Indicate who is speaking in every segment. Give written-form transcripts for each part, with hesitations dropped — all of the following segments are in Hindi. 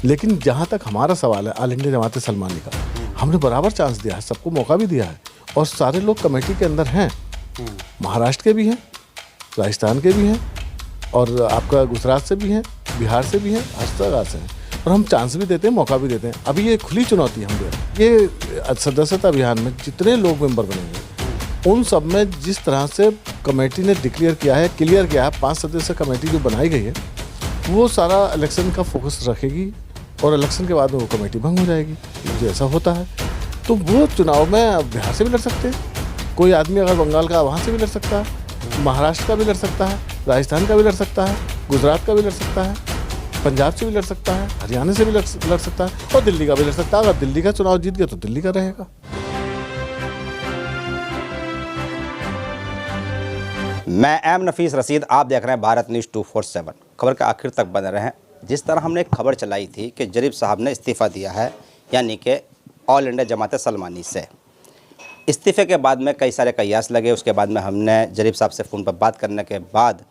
Speaker 1: लेकिन जहाँ तक हमारा सवाल है ऑल इंडिया जमात इस्लामी का, हमने बराबर चांस दिया है, सबको मौका भी दिया है और सारे लोग कमेटी के अंदर हैं। महाराष्ट्र के भी हैं, राजस्थान के भी हैं और आपका गुजरात से भी हैं, बिहार से भी हैं, हर जगह से हैं और हम चांस भी देते हैं, मौका भी देते हैं। अभी ये खुली चुनौती हम दे रहे हैं। ये सदस्यता अभियान में जितने लोग मेंबर बनेंगे उन सब में जिस तरह से कमेटी ने डिक्लेयर किया है, क्लियर किया है, 5 सदस्य कमेटी जो बनाई गई है वो सारा इलेक्शन का फोकस रखेगी और इलेक्शन के बाद में वो कमेटी भंग हो जाएगी। जो ऐसा होता है तो वो चुनाव में बिहार से भी लड़ सकते हैं, कोई आदमी अगर बंगाल का वहाँ से भी लड़ सकता है, महाराष्ट्र का भी लड़ सकता है, राजस्थान का भी लड़ सकता है, गुजरात का भी लड़ सकता है, पंजाब से भी लड़ सकता है, हरियाणा से भी लड़ सकता है और दिल्ली का भी लड़ सकता है। अगर दिल्ली का चुनाव जीत गया तो दिल्ली का रहेगा।
Speaker 2: मैं एम नफीस रशीद, आप देख रहे हैं भारत न्यूज़ 247। खबर के आखिर तक बने रहें। जिस तरह हमने एक खबर चलाई थी कि जरीफ साहब ने इस्तीफ़ा दिया है, यानी कि ऑल इंडिया जमात इस्लामी से। इस्तीफ़े के बाद में कई सारे कयास लगे। उसके बाद में हमने जरीफ साहब से फ़ोन पर बात करने के बाद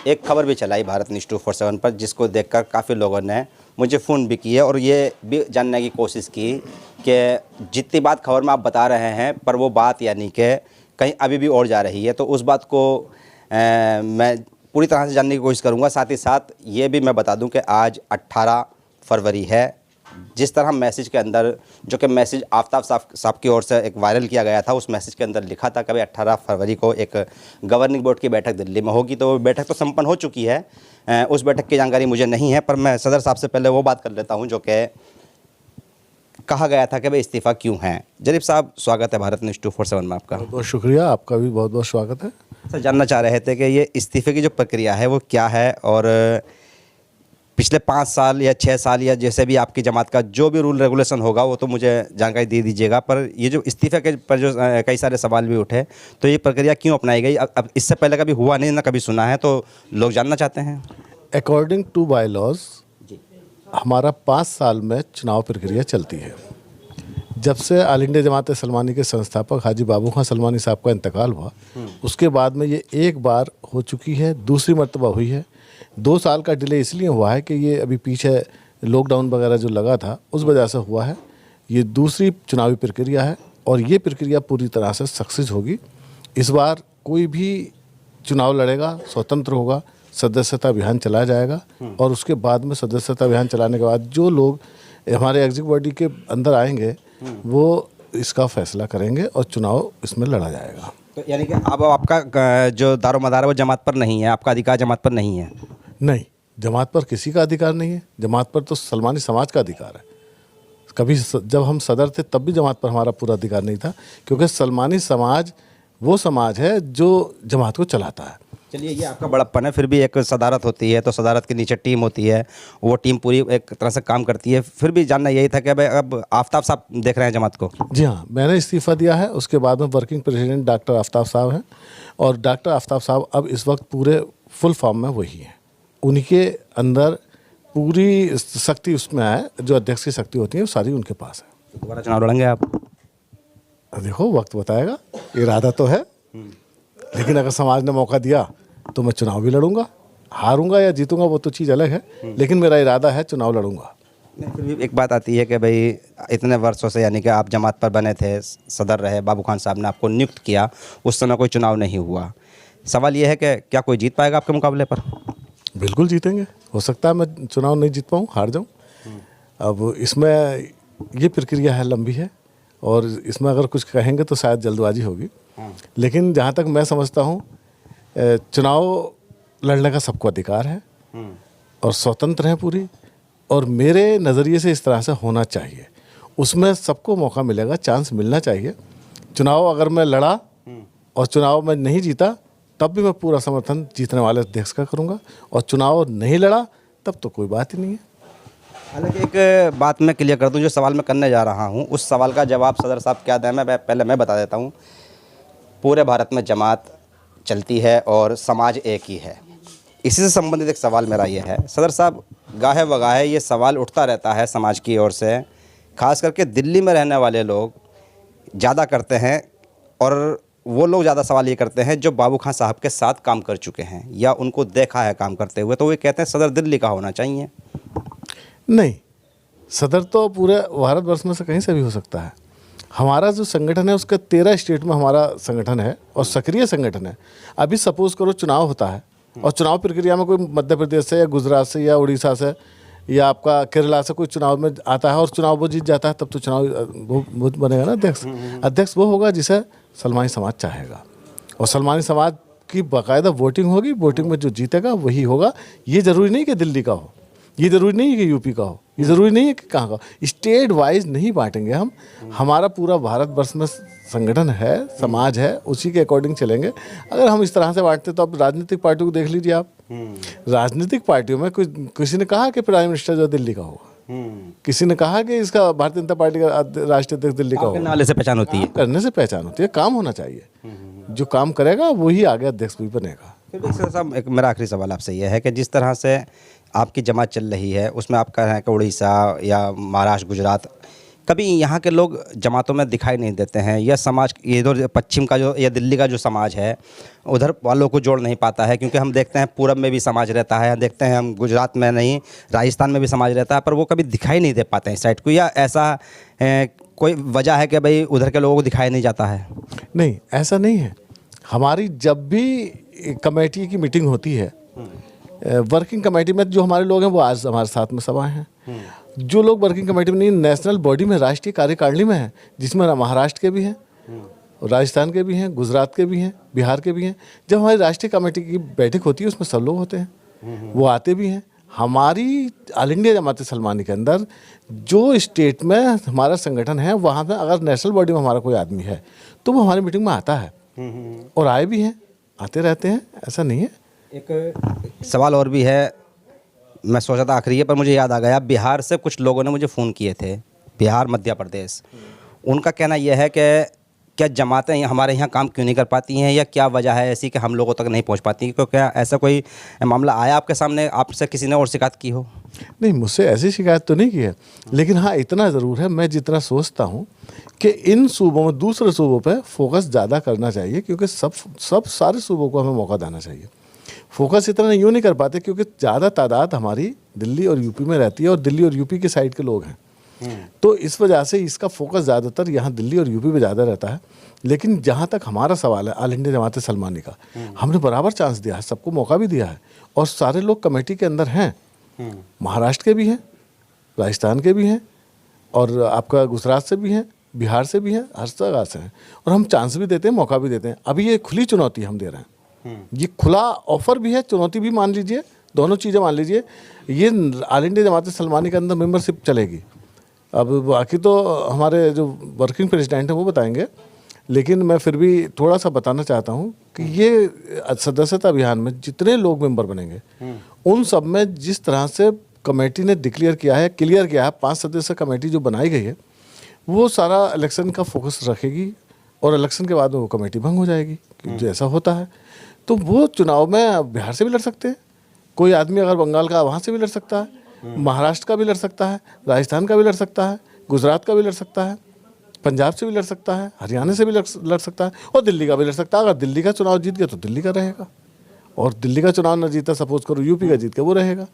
Speaker 2: एक खबर भी चलाई भारत न्यूज़ 247 पर, जिसको देखकर काफ़ी लोगों ने मुझे फ़ोन भी किए और ये भी जानने की कोशिश की कि जितनी बात खबर में आप बता रहे हैं पर वो बात यानी कि कहीं अभी भी और जा रही है। तो उस बात को मैं पूरी तरह से जानने की कोशिश करूंगा। साथ ही साथ ये भी मैं बता दूं कि आज 18 फरवरी है। जिस तरह मैसेज के अंदर, जो कि मैसेज आफ्ताब साहब की ओर से एक वायरल किया गया था, उस मैसेज के अंदर लिखा था कि 18 फरवरी को एक गवर्निंग बोर्ड की बैठक दिल्ली में होगी। तो वो बैठक तो संपन्न हो चुकी है। उस बैठक की जानकारी मुझे नहीं है, पर मैं सदर साहब से पहले वो बात कर लेता हूँ जो कि कहा गया था कि भाई इस्तीफ़ा क्यों है। जरीफ साहब, स्वागत है भारत न्यूज़ 247 में आपका।
Speaker 1: बहुत बहुत शुक्रिया, आपका भी बहुत बहुत स्वागत है।
Speaker 2: सर, जानना चाह रहे थे कि ये इस्तीफ़े की जो प्रक्रिया है वो क्या है और पिछले 5 साल या 6 साल या जैसे भी आपकी जमात का जो भी रूल रेगुलेशन होगा वो तो मुझे जानकारी दे दीजिएगा। पर ये जो इस्तीफ़े के पर जो कई सारे सवाल भी उठे, तो ये प्रक्रिया क्यों अपनाई गई? अब इससे पहले कभी हुआ नहीं, ना कभी सुना है, तो लोग जानना चाहते हैं।
Speaker 1: अकॉर्डिंग टू बाई लॉज हमारा 5 साल में चुनाव प्रक्रिया चलती है। जब से ऑल इंडिया जमात इस्लामी के संस्थापक हाजी बाबू खान सलमानी साहब का इंतकाल हुआ, उसके बाद में ये एक बार हो चुकी है, दूसरी मर्तबा हुई है। 2 साल का डिले इसलिए हुआ है कि ये अभी पीछे लॉकडाउन वगैरह जो लगा था उस वजह से हुआ है। ये दूसरी चुनावी प्रक्रिया है और ये प्रक्रिया पूरी तरह से सक्सेस होगी। इस बार कोई भी चुनाव लड़ेगा स्वतंत्र होगा, सदस्यता अभियान चलाया जाएगा और उसके बाद में सदस्यता अभियान चलाने के बाद जो लोग हमारे एग्जीक्यूटिव बॉडी के अंदर आएंगे वो इसका फैसला करेंगे और चुनाव इसमें लड़ा जाएगा।
Speaker 2: तो यानी कि अब आपका जो दारोमदार है वो जमात पर नहीं है, आपका अधिकार जमात पर नहीं है?
Speaker 1: नहीं, जमात पर किसी का अधिकार नहीं है। जमात पर तो सलमानी समाज का अधिकार है। कभी जब हम सदर थे तब भी जमात पर हमारा पूरा अधिकार नहीं था, क्योंकि सलमानी समाज वो समाज है जो जमात को चलाता है।
Speaker 2: चलिए, ये आपका बड़प्पन है। फिर भी एक सदारत होती है, तो सदारत के नीचे टीम होती है, वो टीम पूरी एक तरह से काम करती है। फिर भी जानना यही था कि भाई अब आफ्ताब साहब देख रहे हैं जमात को।
Speaker 1: जी हाँ, मैंने इस्तीफ़ा दिया है। उसके बाद में वर्किंग प्रेसिडेंट डॉक्टर आफ्ताब साहब हैं और डॉक्टर आफ्ताब साहब अब इस वक्त पूरे फुल फॉर्म में वही हैं। उनके अंदर पूरी शक्ति उसमें है, जो अध्यक्ष की शक्ति होती है वो सारी उनके पास है।
Speaker 2: दोबारा चुनाव लड़ेंगे आप?
Speaker 1: देखो, वक्त बताएगा। इरादा तो है, लेकिन अगर समाज ने मौका दिया तो मैं चुनाव भी लड़ूंगा। हारूंगा या जीतूंगा वो तो चीज़ अलग है, लेकिन मेरा इरादा है चुनाव लड़ूंगा।
Speaker 2: फिर भी एक बात आती है कि भाई इतने वर्षों से, यानी कि आप जमात पर बने थे, सदर रहे, बाबू खान साहब ने आपको नियुक्त किया, उस समय कोई चुनाव नहीं हुआ। सवाल ये है कि क्या कोई जीत पाएगा आपके मुकाबले पर?
Speaker 1: बिल्कुल जीतेंगे। हो सकता है मैं चुनाव नहीं जीत पाऊँ, हार जाऊँ। अब इसमें ये प्रक्रिया है, लंबी है और इसमें अगर कुछ कहेंगे तो शायद जल्दबाजी होगी। लेकिन जहाँ तक मैं समझता हूँ, चुनाव लड़ने का सबको अधिकार है और स्वतंत्र है पूरी, और मेरे नज़रिए से इस तरह से होना चाहिए। उसमें सबको मौका मिलेगा, चांस मिलना चाहिए। चुनाव अगर मैं लड़ा और चुनाव में नहीं जीता तब भी मैं पूरा समर्थन जीतने वाले अध्यक्ष का करूँगा, और चुनाव नहीं लड़ा तब तो कोई बात ही नहीं है।
Speaker 2: हालांकि एक बात मैं क्लियर कर दूं, जो सवाल मैं करने जा रहा हूं उस सवाल का जवाब सदर साहब क्या दें, मैं पहले मैं बता देता हूं। पूरे भारत में जमात चलती है और समाज एक ही है। इसी से संबंधित एक सवाल मेरा ये है सदर साहब, गाहे वगाहे ये सवाल उठता रहता है समाज की ओर से, ख़ास करके दिल्ली में रहने वाले लोग ज़्यादा करते हैं, और वो लोग ज़्यादा सवाल ये करते हैं जो बाबू खान साहब के साथ काम कर चुके हैं या उनको देखा है काम करते हुए, तो वो कहते हैं सदर दिल्ली का होना चाहिए।
Speaker 1: नहीं, सदर तो पूरे भारतवर्ष में से कहीं से भी हो सकता है। हमारा जो संगठन है उसका 13 स्टेट में हमारा संगठन है और सक्रिय संगठन है। अभी सपोज करो चुनाव होता है और चुनाव प्रक्रिया में कोई मध्य प्रदेश से या गुजरात से या उड़ीसा से या आपका केरला से कोई चुनाव में आता है और चुनाव वो जीत जाता है, तब तो चुनाव वो बनेगा ना अध्यक्ष। अध्यक्ष वो होगा जिसे सलमानी समाज चाहेगा और सलमानी समाज की बाकायदा वोटिंग होगी। वोटिंग में जो जीतेगा वही होगा। ये ज़रूरी नहीं कि दिल्ली का हो, ये ज़रूरी नहीं है कि यूपी का हो, ये ज़रूरी नहीं है कि कहाँ का हो। स्टेट वाइज नहीं बांटेंगे हम। हमारा पूरा भारतवर्ष में संगठन है, समाज है, उसी के अकॉर्डिंग चलेंगे। अगर हम इस तरह से बांटते तो अब राजनीतिक पार्टियों को देख लीजिए आप। राजनीतिक पार्टियों में किसी ने कहा कि प्राइम मिनिस्टर जो दिल्ली का होगा, किसी ने कहा कि इसका भारतीय जनता पार्टी का राष्ट्रीय अध्यक्ष दिल्ली का होगा।
Speaker 2: नाले से पहचान होती है,
Speaker 1: करने से पहचान होती है, काम होना चाहिए। जो काम करेगा वही आगे अध्यक्ष भी बनेगा।
Speaker 2: फिर साहब एक मेरा आखिरी सवाल आपसे यह है कि जिस तरह से आपकी जमात चल रही है उसमें आप कह रहे हैं कि उड़ीसा या महाराष्ट्र, गुजरात, कभी यहाँ के लोग जमातों में दिखाई नहीं देते हैं। यह समाज इधर पश्चिम का जो या दिल्ली का जो समाज है उधर वालों को जोड़ नहीं पाता है, क्योंकि हम देखते हैं पूरब में भी समाज रहता है, देखते हैं हम गुजरात में नहीं राजस्थान में भी समाज रहता है, पर वो कभी दिखाई नहीं दे पाते हैं इस साइड को। या ऐसा कोई वजह है कि भाई उधर के लोगों को दिखाई नहीं जाता है? नहीं, ऐसा नहीं है। हमारी जब भी कमेटी की मीटिंग होती है, वर्किंग कमेटी में जो हमारे लोग हैं वो आज हमारे साथ में सब आए हैं। जो लोग वर्किंग कमेटी में नहीं, नेशनल बॉडी में, राष्ट्रीय कार्यकारिणी में है, जिसमें महाराष्ट्र के भी हैं, राजस्थान के भी हैं, गुजरात के भी हैं, बिहार के भी हैं। जब हमारी राष्ट्रीय कमेटी की बैठक होती है उसमें सब लोग होते हैं, वो आते भी हैं। हमारी ऑल इंडिया जमात सलमानी के अंदर जो स्टेट में हमारा संगठन है वहाँ पर अगर नेशनल बॉडी में हमारा कोई आदमी है तो वो हमारी मीटिंग में आता है और आए भी हैं, आते रहते हैं, ऐसा नहीं है। एक सवाल और भी है, मैं सोचा था आखिरी है पर मुझे याद आ गया। बिहार से कुछ लोगों ने मुझे फ़ोन किए थे, बिहार, मध्य प्रदेश। उनका कहना यह है कि क्या जमातें हमारे यहाँ काम क्यों नहीं कर पाती हैं, या क्या वजह है ऐसी कि हम लोगों तक नहीं पहुँच पाती? क्योंकि क्या ऐसा कोई मामला आया आपके सामने, आपसे किसी ने और शिकायत की हो?
Speaker 1: नहीं, मुझसे ऐसी शिकायत तो नहीं की है, लेकिन हाँ इतना ज़रूर है, मैं जितना सोचता हूँ कि इन सूबों में दूसरे सूबों पे फोकस ज़्यादा करना चाहिए, क्योंकि सब सारे सूबों को हमें मौका देना चाहिए। फोकस इतना यूँ नहीं कर पाते क्योंकि ज़्यादा तादाद हमारी दिल्ली और यूपी में रहती है और दिल्ली और यूपी के साइड के लोग हैं, तो इस वजह से इसका फोकस ज़्यादातर यहाँ दिल्ली और यूपी पे ज़्यादा रहता है। लेकिन जहाँ तक हमारा सवाल है ऑल इंडिया जमात सलमानी का, हमने बराबर चांस दिया है, सबको मौका भी दिया है और सारे लोग कमेटी के अंदर हैं। महाराष्ट्र के भी हैं, राजस्थान के भी हैं और आपका गुजरात से भी हैं, बिहार से भी हैं, हर जगह से हैं और हम चांस भी देते हैं, मौका भी देते हैं। अभी ये खुली चुनौती हम दे रहे हैं, ये खुला ऑफर भी है, चुनौती भी मान लीजिए, दोनों चीज़ें मान लीजिए। ये ऑल इंडिया जमात सलमानी के अंदर मेंबरशिप चलेगी। अब बाकी तो हमारे जो वर्किंग प्रेसिडेंट हैं वो बताएंगे, लेकिन मैं फिर भी थोड़ा सा बताना चाहता हूँ कि ये सदस्यता अभियान में जितने लोग मेंबर बनेंगे उन सब में जिस तरह से कमेटी ने डिक्लेयर किया है, क्लियर किया है, 5 सदस्य कमेटी जो बनाई गई है वो सारा इलेक्शन का फोकस रखेगी और इलेक्शन के बाद में वो कमेटी भंग हो जाएगी। जो ऐसा होता है तो वो चुनाव में बिहार से भी लड़ सकते हैं, कोई आदमी अगर बंगाल का वहाँ से भी लड़ सकता है, महाराष्ट्र का भी लड़ सकता है, राजस्थान का भी लड़ सकता है, गुजरात का भी लड़ सकता है, पंजाब से भी लड़ सकता है, हरियाणा से भी लड़ सकता है और दिल्ली का भी लड़ सकता है। अगर दिल्ली का चुनाव जीत गया तो दिल्ली का रहेगा और दिल्ली का चुनाव न जीता, सपोज करो यूपी का जीत के वो रहेगा,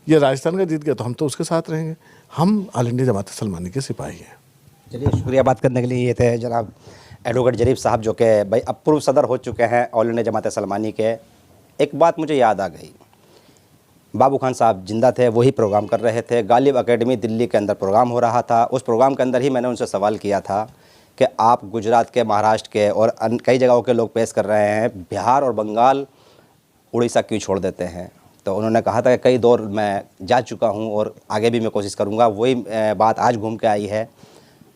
Speaker 1: या राजस्थान का जीत गया तो हम तो उसके साथ रहेंगे। हम ऑल इंडिया जमात सलमानी के सिपाही हैं।
Speaker 2: चलिए, शुक्रिया बात करने के लिए। ये थे जनाब एडवोकेट जरीफ साहब जो कि भाई अब पूर्व सदर हो चुके हैं ऑल इंडिया जमात सलमानी के। एक बात मुझे याद आ गई, बाबू खान साहब जिंदा थे, वही प्रोग्राम कर रहे थे, गालिब एकेडमी दिल्ली के अंदर प्रोग्राम हो रहा था। उस प्रोग्राम के अंदर ही मैंने उनसे सवाल किया था कि आप गुजरात के, महाराष्ट्र के और कई जगहों के लोग पेश कर रहे हैं, बिहार और बंगाल, उड़ीसा क्यों छोड़ देते हैं? तो उन्होंने कहा था कि कई दौर मैं जा चुका हूं और आगे भी मैं कोशिश करूंगा। वही बात आज घूम के आई है।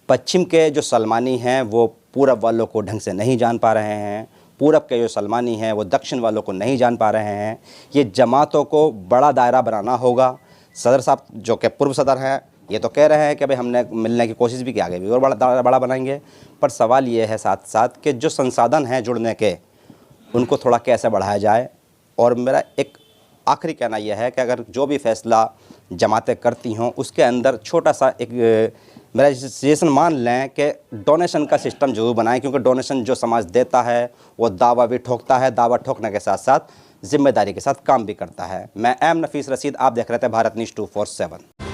Speaker 2: पश्चिम के जो सलमानी हैं वो पूरब वालों को ढंग से नहीं जान पा रहे हैं, पूरब के जो सलमानी हैं वो दक्षिण वालों को नहीं जान पा रहे हैं। ये जमातों को बड़ा दायरा बनाना होगा। सदर साहब जो कि पूर्व सदर हैं ये तो कह रहे हैं कि भाई हमने मिलने की कोशिश भी की, आगे भी और बड़ा बनाएंगे। पर सवाल ये है साथ साथ कि जो संसाधन हैं जुड़ने के, उनको थोड़ा कैसे बढ़ाया जाए। और मेरा एक आखिरी कहना यह है कि अगर जो भी फैसला जमातें करती हों उसके अंदर छोटा सा एक मेरा सजेशन मान लें कि डोनेशन का सिस्टम जरूर बनाएं, क्योंकि डोनेशन जो समाज देता है वो दावा भी ठोकता है, दावा ठोकने के साथ साथ जिम्मेदारी के साथ काम भी करता है। मैं एम नफीस रशीद, आप देख रहे थे भारत न्यूज़ 247।